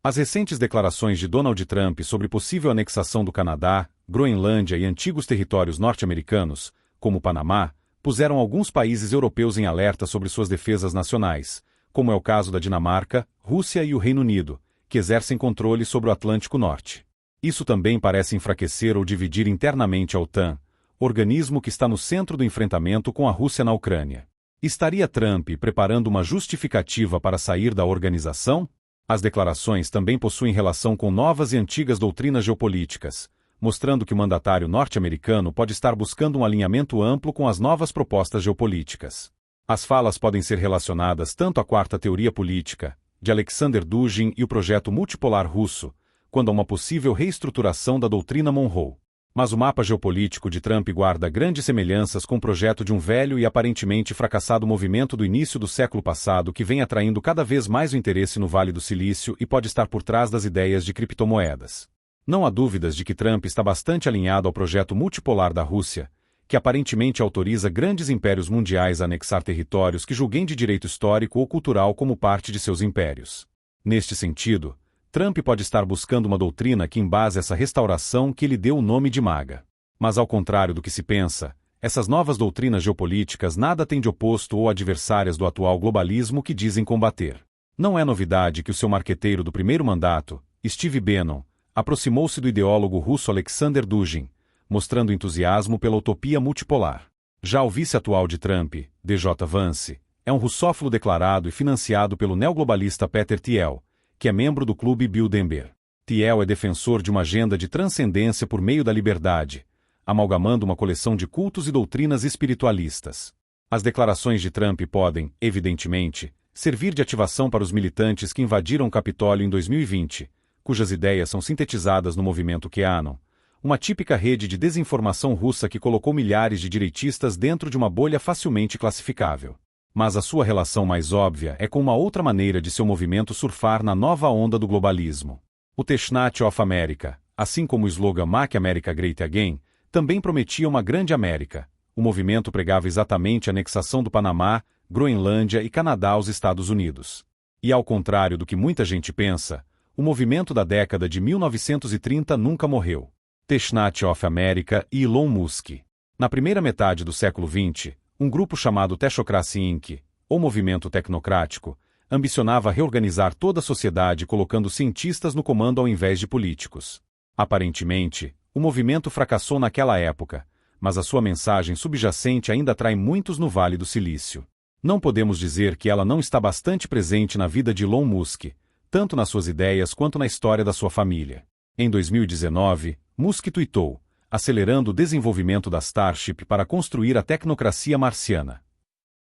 As recentes declarações de Donald Trump sobre possível anexação do Canadá, Groenlândia e antigos territórios norte-americanos, como o Panamá, puseram alguns países europeus em alerta sobre suas defesas nacionais, como é o caso da Dinamarca, Rússia e o Reino Unido, que exercem controle sobre o Atlântico Norte. Isso também parece enfraquecer ou dividir internamente a OTAN, organismo que está no centro do enfrentamento com a Rússia na Ucrânia. Estaria Trump preparando uma justificativa para sair da organização? As declarações também possuem relação com novas e antigas doutrinas geopolíticas, mostrando que o mandatário norte-americano pode estar buscando um alinhamento amplo com as novas propostas geopolíticas. As falas podem ser relacionadas tanto à quarta teoria política, de Alexander Dugin e o projeto multipolar russo, quanto a uma possível reestruturação da doutrina Monroe. Mas o mapa geopolítico de Trump guarda grandes semelhanças com o projeto de um velho e aparentemente fracassado movimento do início do século passado que vem atraindo cada vez mais o interesse no Vale do Silício e pode estar por trás das ideias de criptomoedas. Não há dúvidas de que Trump está bastante alinhado ao projeto multipolar da Rússia, que aparentemente autoriza grandes impérios mundiais a anexar territórios que julguem de direito histórico ou cultural como parte de seus impérios. Neste sentido, Trump pode estar buscando uma doutrina que embase essa restauração que ele deu o nome de MAGA. Mas ao contrário do que se pensa, essas novas doutrinas geopolíticas nada têm de oposto ou adversárias do atual globalismo que dizem combater. Não é novidade que o seu marqueteiro do primeiro mandato, Steve Bannon, aproximou-se do ideólogo russo Alexander Dugin, mostrando entusiasmo pela utopia multipolar. Já o vice atual de Trump, DJ Vance, é um russófilo declarado e financiado pelo neoglobalista Peter Thiel, que é membro do Clube Bilderberg. Thiel é defensor de uma agenda de transcendência por meio da liberdade, amalgamando uma coleção de cultos e doutrinas espiritualistas. As declarações de Trump podem, evidentemente, servir de ativação para os militantes que invadiram o Capitólio em 2020, cujas ideias são sintetizadas no movimento QAnon, uma típica rede de desinformação russa que colocou milhares de direitistas dentro de uma bolha facilmente classificável. Mas a sua relação mais óbvia é com uma outra maneira de seu movimento surfar na nova onda do globalismo. O Teshnat of America, assim como o slogan Make America Great Again, também prometia uma grande América. O movimento pregava exatamente a anexação do Panamá, Groenlândia e Canadá aos Estados Unidos. E ao contrário do que muita gente pensa, o movimento da década de 1930 nunca morreu. Teshnat of America e Elon Musk. Na primeira metade do século XX, um grupo chamado Technocracy Inc., ou Movimento Tecnocrático, ambicionava reorganizar toda a sociedade colocando cientistas no comando ao invés de políticos. Aparentemente, o movimento fracassou naquela época, mas a sua mensagem subjacente ainda atrai muitos no Vale do Silício. Não podemos dizer que ela não está bastante presente na vida de Elon Musk, tanto nas suas ideias quanto na história da sua família. Em 2019, Musk tuitou, acelerando o desenvolvimento da Starship para construir a tecnocracia marciana.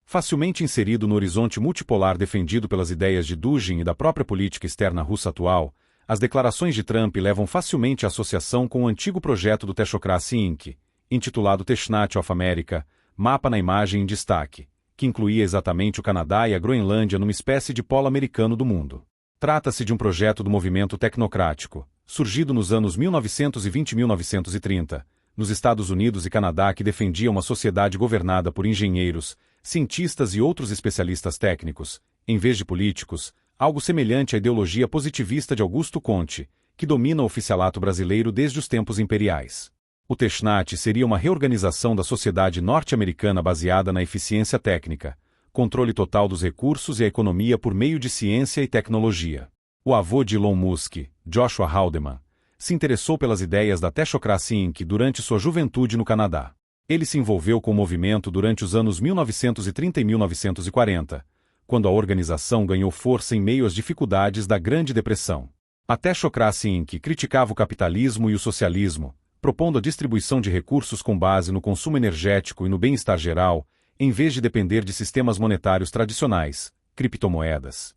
Facilmente inserido no horizonte multipolar defendido pelas ideias de Dugin e da própria política externa russa atual, as declarações de Trump levam facilmente a associação com o antigo projeto do Technocracy Inc., intitulado Teshnat of America, Mapa na Imagem em Destaque, que incluía exatamente o Canadá e a Groenlândia numa espécie de polo americano do mundo. Trata-se de um projeto do movimento tecnocrático, surgido nos anos 1920 e 1930, nos Estados Unidos e Canadá, que defendia uma sociedade governada por engenheiros, cientistas e outros especialistas técnicos, em vez de políticos, algo semelhante à ideologia positivista de Augusto Comte, que domina o oficialato brasileiro desde os tempos imperiais. O Teshnat seria uma reorganização da sociedade norte-americana baseada na eficiência técnica, controle total dos recursos e a economia por meio de ciência e tecnologia. O avô de Elon Musk, Joshua Haldeman, se interessou pelas ideias da Technocracy Inc. durante sua juventude no Canadá. Ele se envolveu com o movimento durante os anos 1930 e 1940, quando a organização ganhou força em meio às dificuldades da Grande Depressão. A Technocracy Inc. criticava o capitalismo e o socialismo, propondo a distribuição de recursos com base no consumo energético e no bem-estar geral, em vez de depender de sistemas monetários tradicionais, criptomoedas.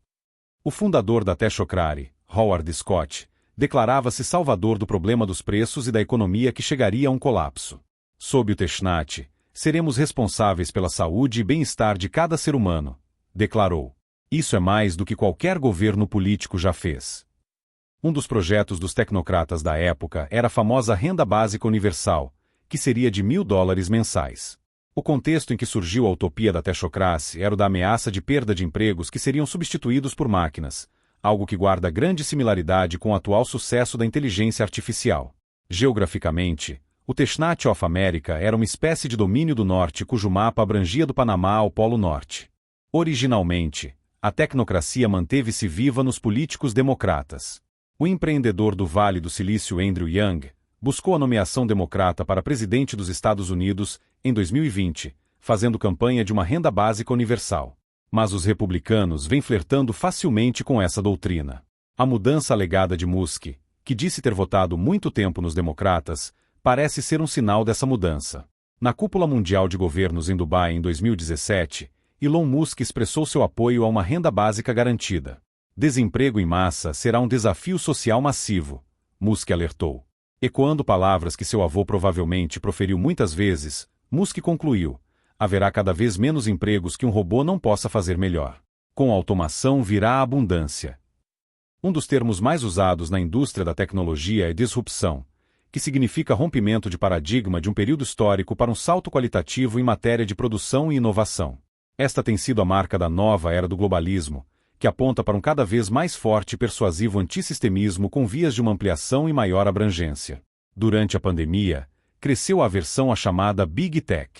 O fundador da Technocracy, Howard Scott, declarava-se salvador do problema dos preços e da economia que chegaria a um colapso. Sob o Teshnat, seremos responsáveis pela saúde e bem-estar de cada ser humano, declarou. Isso é mais do que qualquer governo político já fez. Um dos projetos dos tecnocratas da época era a famosa renda básica universal, que seria de $1.000 mensais. O contexto em que surgiu a utopia da Technocracy era o da ameaça de perda de empregos que seriam substituídos por máquinas, algo que guarda grande similaridade com o atual sucesso da inteligência artificial. Geograficamente, o Teshnat of America era uma espécie de domínio do norte cujo mapa abrangia do Panamá ao Polo Norte. Originalmente, a tecnocracia manteve-se viva nos políticos democratas. O empreendedor do Vale do Silício Andrew Yang buscou a nomeação democrata para presidente dos Estados Unidos em 2020, fazendo campanha de uma renda básica universal. Mas os republicanos vêm flertando facilmente com essa doutrina. A mudança alegada de Musk, que disse ter votado muito tempo nos democratas, parece ser um sinal dessa mudança. Na cúpula mundial de governos em Dubai em 2017, Elon Musk expressou seu apoio a uma renda básica garantida. Desemprego em massa será um desafio social massivo, Musk alertou. Ecoando palavras que seu avô provavelmente proferiu muitas vezes, Musk concluiu: haverá cada vez menos empregos que um robô não possa fazer melhor. Com a automação virá a abundância. Um dos termos mais usados na indústria da tecnologia é disrupção, que significa rompimento de paradigma de um período histórico para um salto qualitativo em matéria de produção e inovação. Esta tem sido a marca da nova era do globalismo, que aponta para um cada vez mais forte e persuasivo antissistemismo com vias de uma ampliação e maior abrangência. Durante a pandemia, cresceu a aversão à chamada Big Tech.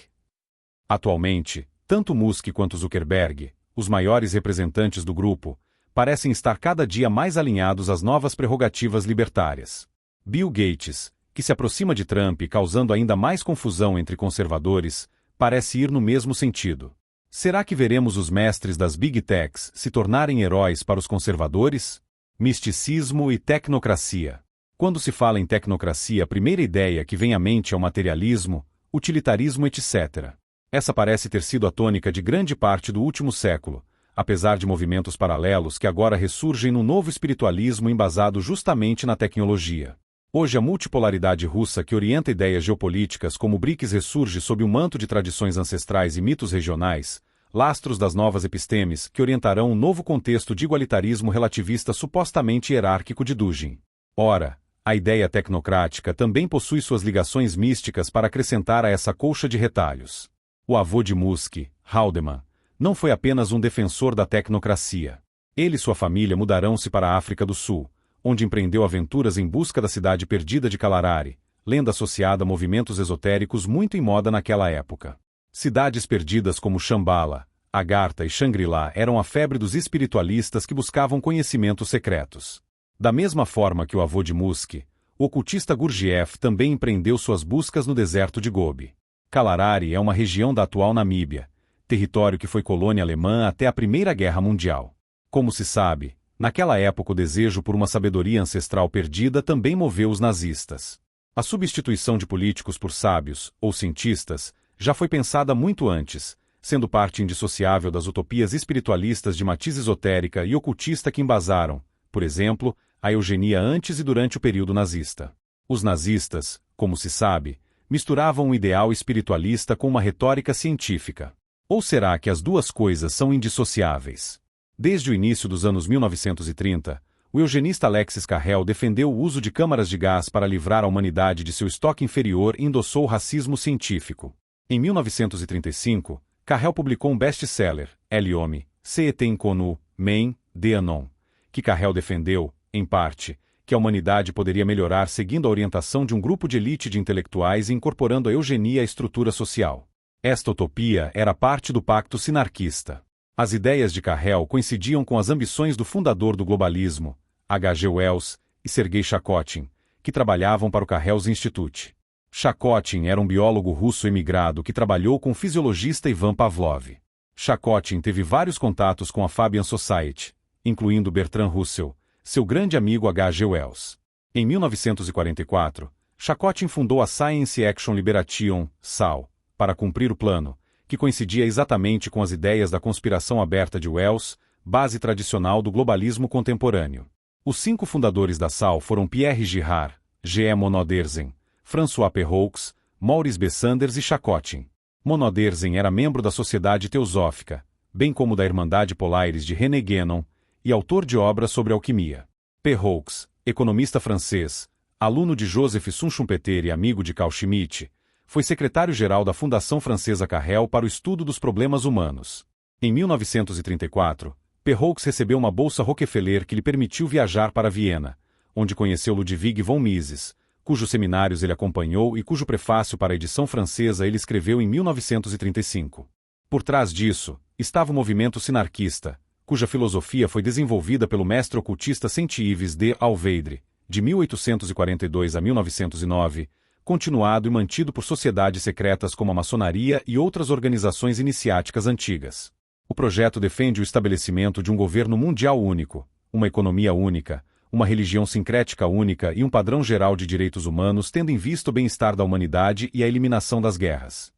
Atualmente, tanto Musk quanto Zuckerberg, os maiores representantes do grupo, parecem estar cada dia mais alinhados às novas prerrogativas libertárias. Bill Gates, que se aproxima de Trump causando ainda mais confusão entre conservadores, parece ir no mesmo sentido. Será que veremos os mestres das Big Techs se tornarem heróis para os conservadores? Misticismo e tecnocracia. Quando se fala em tecnocracia, a primeira ideia que vem à mente é o materialismo, utilitarismo, etc. Essa parece ter sido a tônica de grande parte do último século, apesar de movimentos paralelos que agora ressurgem num novo espiritualismo embasado justamente na tecnologia. Hoje a multipolaridade russa que orienta ideias geopolíticas como o BRICS ressurge sob um manto de tradições ancestrais e mitos regionais, lastros das novas epistemes que orientarão um novo contexto de igualitarismo relativista supostamente hierárquico de Dugin. Ora, a ideia tecnocrática também possui suas ligações místicas para acrescentar a essa colcha de retalhos. O avô de Musk, Haldeman, não foi apenas um defensor da tecnocracia. Ele e sua família mudarão-se para a África do Sul, onde empreendeu aventuras em busca da cidade perdida de Kalahari, lenda associada a movimentos esotéricos muito em moda naquela época. Cidades perdidas como Shambhala, Agartha e Shangri-La eram a febre dos espiritualistas que buscavam conhecimentos secretos. Da mesma forma que o avô de Musk, o ocultista Gurdjieff também empreendeu suas buscas no deserto de Gobi. Kalahari é uma região da atual Namíbia, território que foi colônia alemã até a Primeira Guerra Mundial. Como se sabe, naquela época o desejo por uma sabedoria ancestral perdida também moveu os nazistas. A substituição de políticos por sábios, ou cientistas, já foi pensada muito antes, sendo parte indissociável das utopias espiritualistas de matiz esotérica e ocultista que embasaram, por exemplo, a eugenia antes e durante o período nazista. Os nazistas, como se sabe, misturavam um ideal espiritualista com uma retórica científica. Ou será que as duas coisas são indissociáveis? Desde o início dos anos 1930, o eugenista Alexis Carrel defendeu o uso de câmaras de gás para livrar a humanidade de seu estoque inferior e endossou o racismo científico. Em 1935, Carrel publicou um best-seller, El-Homme, C'est inconnu, mais de anon, que Carrel defendeu, em parte, que a humanidade poderia melhorar seguindo a orientação de um grupo de elite de intelectuais e incorporando a eugenia à estrutura social. Esta utopia era parte do pacto sinarquista. As ideias de Carrel coincidiam com as ambições do fundador do globalismo, H.G. Wells, e Sergei Shakotin, que trabalhavam para o Carrel's Institute. Shakotin era um biólogo russo emigrado que trabalhou com o fisiologista Ivan Pavlov. Shakotin teve vários contatos com a Fabian Society, incluindo Bertrand Russell, seu grande amigo H.G. Wells. Em 1944, Shakotin fundou a Science Action Liberation, SAL, para cumprir o plano, que coincidia exatamente com as ideias da conspiração aberta de Wells, base tradicional do globalismo contemporâneo. Os 5 fundadores da SAL foram Pierre Girard, G.E. Monodersen, François Perroux, Maurice B. Sanders e Shakotin. Monodersen era membro da Sociedade Teosófica, bem como da Irmandade Polaris de René Guénon, e autor de obras sobre alquimia. Perroux, economista francês, aluno de Joseph Schumpeter e amigo de Carl Schmitt, foi secretário-geral da Fundação Francesa Carrel para o estudo dos problemas humanos. Em 1934, Perrault recebeu uma bolsa Rockefeller que lhe permitiu viajar para Viena, onde conheceu Ludwig von Mises, cujos seminários ele acompanhou e cujo prefácio para a edição francesa ele escreveu em 1935. Por trás disso, estava o movimento sinarquista, cuja filosofia foi desenvolvida pelo mestre ocultista Saint-Yves de Alveidre, de 1842 a 1909, continuado e mantido por sociedades secretas como a maçonaria e outras organizações iniciáticas antigas. O projeto defende o estabelecimento de um governo mundial único, uma economia única, uma religião sincrética única e um padrão geral de direitos humanos tendo em vista o bem-estar da humanidade e a eliminação das guerras.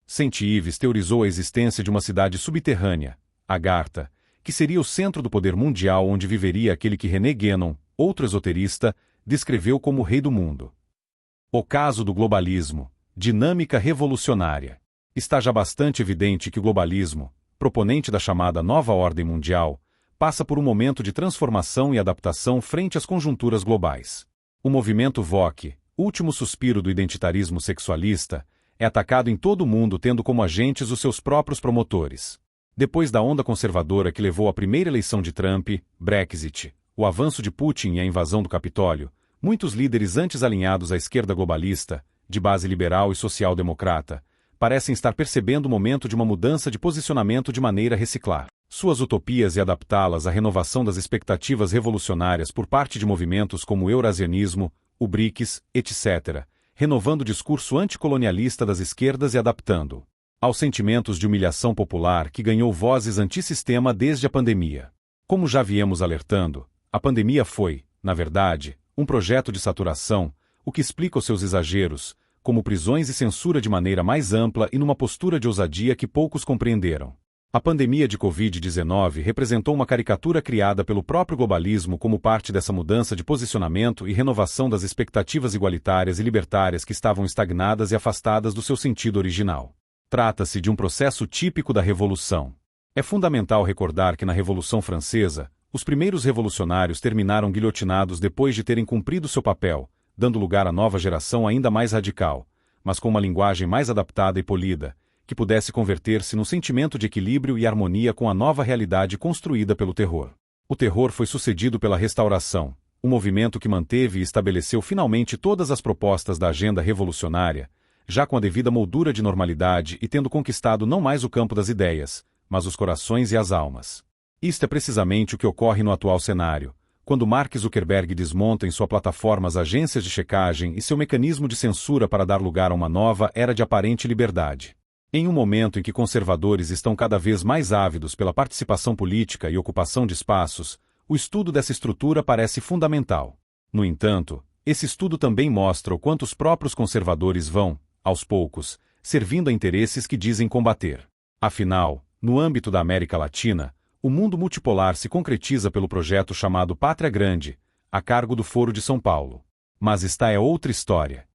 Saint-Yves teorizou a existência de uma cidade subterrânea, Agartha, que seria o centro do poder mundial onde viveria aquele que René Guénon, outro esoterista, descreveu como o rei do mundo. O caso do globalismo, dinâmica revolucionária. Está já bastante evidente que o globalismo, proponente da chamada nova ordem mundial, passa por um momento de transformação e adaptação frente às conjunturas globais. O movimento VOC, último suspiro do identitarismo sexualista, é atacado em todo o mundo tendo como agentes os seus próprios promotores. Depois da onda conservadora que levou à primeira eleição de Trump, Brexit, o avanço de Putin e a invasão do Capitólio, muitos líderes antes alinhados à esquerda globalista, de base liberal e social-democrata, parecem estar percebendo o momento de uma mudança de posicionamento de maneira a reciclar suas utopias e adaptá-las à renovação das expectativas revolucionárias por parte de movimentos como o eurasianismo, o BRICS, etc., renovando o discurso anticolonialista das esquerdas e adaptando aos sentimentos de humilhação popular que ganhou vozes antissistema desde a pandemia. Como já viemos alertando, a pandemia foi, na verdade, um projeto de saturação, o que explica os seus exageros, como prisões e censura de maneira mais ampla e numa postura de ousadia que poucos compreenderam. A pandemia de Covid-19 representou uma caricatura criada pelo próprio globalismo como parte dessa mudança de posicionamento e renovação das expectativas igualitárias e libertárias que estavam estagnadas e afastadas do seu sentido original. Trata-se de um processo típico da Revolução. É fundamental recordar que na Revolução Francesa, os primeiros revolucionários terminaram guilhotinados depois de terem cumprido seu papel, dando lugar à nova geração ainda mais radical, mas com uma linguagem mais adaptada e polida, que pudesse converter-se num sentimento de equilíbrio e harmonia com a nova realidade construída pelo terror. O terror foi sucedido pela Restauração, um movimento que manteve e estabeleceu finalmente todas as propostas da agenda revolucionária, já com a devida moldura de normalidade e tendo conquistado não mais o campo das ideias, mas os corações e as almas. Isto é precisamente o que ocorre no atual cenário, quando Mark Zuckerberg desmonta em sua plataforma as agências de checagem e seu mecanismo de censura para dar lugar a uma nova era de aparente liberdade. Em um momento em que conservadores estão cada vez mais ávidos pela participação política e ocupação de espaços, o estudo dessa estrutura parece fundamental. No entanto, esse estudo também mostra o quanto os próprios conservadores vão, aos poucos, servindo a interesses que dizem combater. Afinal, no âmbito da América Latina, o mundo multipolar se concretiza pelo projeto chamado Pátria Grande, a cargo do Foro de São Paulo. Mas esta é outra história.